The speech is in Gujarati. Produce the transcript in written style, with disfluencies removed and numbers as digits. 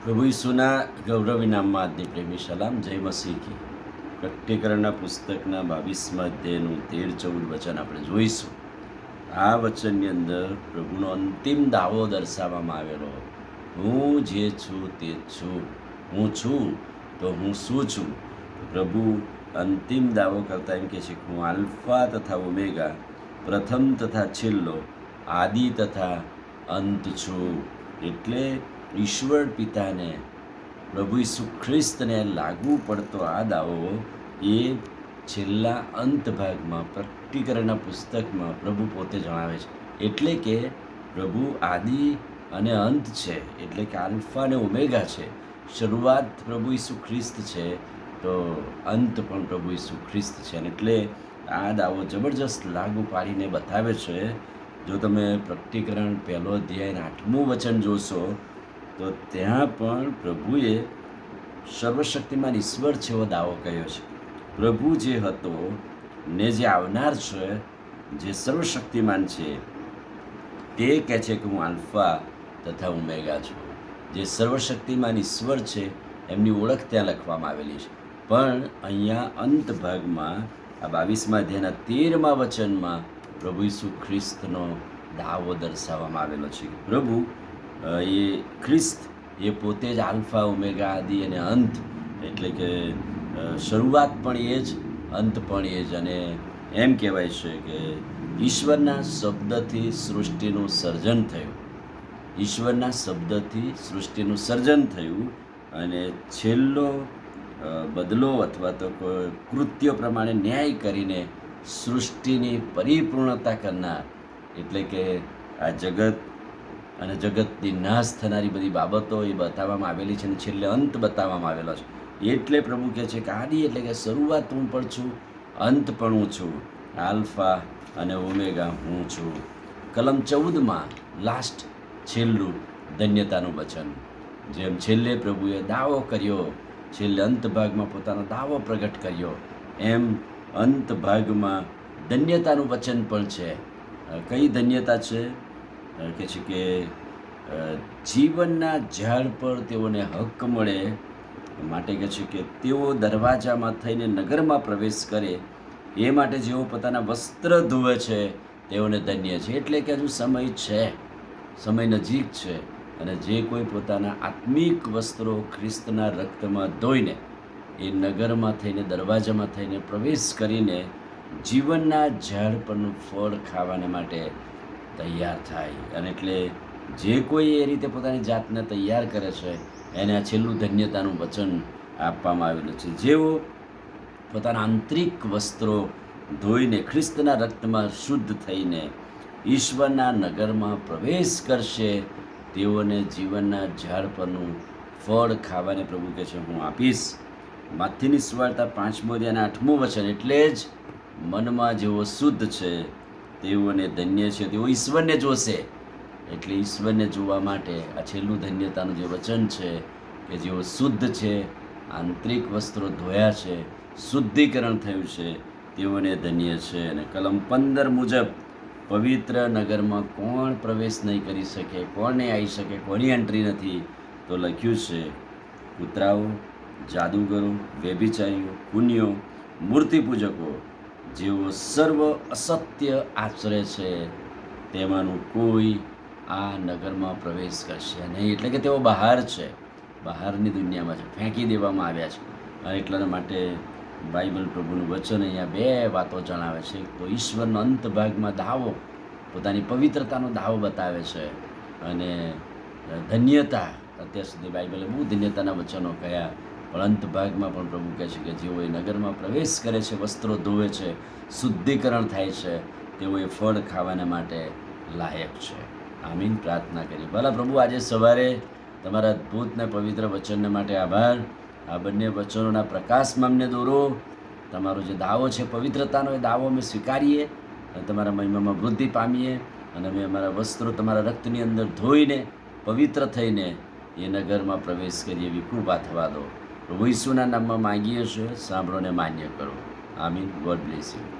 પ્રભુ ઈસુના ગૌરવી નામમાં આજની પ્રેમી સલામ. જય મસીહ કી. પ્રકટીકરણના પુસ્તકના 22મા અધ્યાયનું 13-14 વચન આપણે જોઈશું. આ વચનની અંદર પ્રભુનો અંતિમ દાવો દર્શાવવામાં આવેલો. હું જે છું તે જ છું. હું છું તો હું શું છું? પ્રભુ અંતિમ દાવો કરતા એમ કહે છે કે હું આલ્ફા તથા ઓમેગા, પ્રથમ તથા છેલ્લો, આદિ તથા અંત છું. એટલે ઈશ્વર પિતાને, પ્રભુ ઈસુ ખ્રિસ્તને લાગુ પડતો આ દાવો એ છેલ્લા અંત ભાગમાં પ્રકટીકરણના પુસ્તકમાં પ્રભુ પોતે જણાવે છે. એટલે કે પ્રભુ આદિ અને અંત છે, એટલે કે આલ્ફા અને ઓમેગા છે. શરૂઆત પ્રભુ ઈસુ ખ્રિસ્ત છે, તો અંત પણ પ્રભુ ઈસુ ખ્રિસ્ત છે. અને એટલે આ દાવો જબરજસ્ત લાગુ પાડીને બતાવે છે. જો તમે પ્રકટીકરણ 1 અધ્યાય 8મું વચન જોશો તો ત્યાં પણ પ્રભુએ સર્વશક્તિમાન ઈશ્વર છે એવો દાવો કર્યો છે. પ્રભુ જે હતો ને જે આવનાર છે, જે સર્વશક્તિમાન છે, તે કહે છે કે હું આલ્ફા તથા ઓમેગા છું. જે સર્વશક્તિમાન ઈશ્વર છે એમની ઓળખ ત્યાં લખવામાં આવેલી છે. પણ અહીંયા અંત ભાગમાં આ 22મા અધ્યાયના 13મા વચનમાં પ્રભુ ઈસુ ખ્રિસ્તનો દાવો દર્શાવવામાં આવેલો છે. પ્રભુ એ ખ્રિસ્ત એ પોતે જ આલ્ફા ઓમેગા, આદિ અને અંત, એટલે કે શરૂઆત પણ એ જ, અંત પણ એ જ. અને એમ કહેવાય છે કે ઈશ્વરના શબ્દથી સૃષ્ટિનું સર્જન થયું. ઈશ્વરના શબ્દથી સૃષ્ટિનું સર્જન થયું અને છેલ્લો બદલો અથવા તો કૃત્યો પ્રમાણે ન્યાય કરીને સૃષ્ટિની પરિપૂર્ણતા કરનાર, એટલે કે આ જગત અને જગતની નાશ થનારી બધી બાબતો એ બતાવવામાં આવેલી છે અને છેલ્લે અંત બતાવવામાં આવેલો છે. એટલે પ્રભુ કહે છે કે આદિ એટલે કે શરૂઆત હું પણ છું, અંત પણ હું છું, આલ્ફા અને ઓમેગા હું છું. કલમ 14માં લાસ્ટ, છેલ્લું ધન્યતાનું વચન, જેમ છેલ્લે પ્રભુએ દાવો કર્યો, છેલ્લે અંત ભાગમાં પોતાનો દાવો પ્રગટ કર્યો, એમ અંત ભાગમાં ધન્યતાનું વચન પણ છે. કઈ ધન્યતા છે? કે છે કે જીવનના ઝાડ પર તેઓને હક મળે, માટે કહે છે કે તેઓ દરવાજામાં થઈને નગરમાં પ્રવેશ કરે. એ માટે જેઓ પોતાના વસ્ત્ર ધોવે છે તેઓને ધન્ય છે. એટલે કે હજુ સમય છે, સમય નજીક છે. અને જે કોઈ પોતાના આત્મિક વસ્ત્રો ખ્રિસ્તના રક્તમાં ધોઈને એ નગરમાં થઈને, દરવાજામાં થઈને પ્રવેશ કરીને જીવનના ઝાડ પરનું ફળ ખાવાને માટે તૈયાર થાય. અને એટલે જે કોઈ એ રીતે પોતાની જાતને તૈયાર કરે છે એને આ છેલ્લું ધન્યતાનું વચન આપવામાં આવેલું છે. જેઓ પોતાના આંતરિક વસ્ત્રો ધોઈને ખ્રિસ્તના રક્તમાં શુદ્ધ થઈને ઈશ્વરના નગરમાં પ્રવેશ કરશે, તેઓને જીવનના ઝાડ પરનું ફળ ખાવાને પ્રભુ કહે છે હું આપીશ. માથીની સુવાર્તા 5મો અધ્યાય 8મું વચન, એટલે જ મનમાં જેઓ શુદ્ધ છે તેઓને ધન્ય છે, તેઓ ઈશ્વરને જોશે. એટલે ઈશ્વરને જોવા માટે આ છેલ્લું ધન્યતાનું જે વચન છે કે જેઓ શુદ્ધ છે, આંતરિક વસ્ત્રો ધોયા છે, શુદ્ધિકરણ થયું છે, તેઓને ધન્ય છે. અને કલમ 15 મુજબ પવિત્ર નગરમાં કોણ પ્રવેશ નહીં કરી શકે, કોણ નહીં આવી શકે, કોની એન્ટ્રી નથી? તો લખ્યું છે કૂતરાઓ, જાદુગરો, વ્યભિચારીઓ, ખૂનીઓ, મૂર્તિપૂજકો, જેઓ સર્વ અસત્ય આચરે છે, તેમાંનું કોઈ આ નગરમાં પ્રવેશ કરશે નહીં. એટલે કે તેઓ બહાર છે, બહારની દુનિયામાં છે, ફેંકી દેવામાં આવ્યા છે. અને એટલા માટે બાઇબલ પ્રભુનું વચન અહીંયા 2 વાતો જણાવે છે. તો ઈશ્વરનો અંત ભાગમાં દાવો, પોતાની પવિત્રતાનો દાવો બતાવે છે. અને ધન્યતા, અત્યાર સુધી બાઇબલે બહુ ધન્યતાના વચનો કહ્યા, પણ અંત ભાગમાં પણ પ્રભુ કહે છે કે જેઓ એ નગરમાં પ્રવેશ કરે છે, વસ્ત્રો ધોવે છે, શુદ્ધિકરણ થાય છે, તેઓ એ ફળ ખાવાના માટે લાયક છે. આમીન. પ્રાર્થના કરી. ભલા પ્રભુ, આજે સવારે તમારા અદ્ભુત ને પવિત્ર વચનને માટે આભાર. આ બંને વચનોના પ્રકાશમાં અમને દોરો. તમારો જે દાવો છે પવિત્રતાનો, એ દાવો અમે સ્વીકારીએ અને તમારા મહિમામાં વૃદ્ધિ પામીએ. અને અમે અમારા વસ્ત્રો તમારા રક્તની અંદર ધોઈને, પવિત્ર થઈને એ નગરમાં પ્રવેશ કરીએ એવી કૃપા થવા દો. પ્રભુ ઈસુના નામમાં માંગીએ છીએ, સાંભળોને માન્ય કરો. આમીન. God bless you.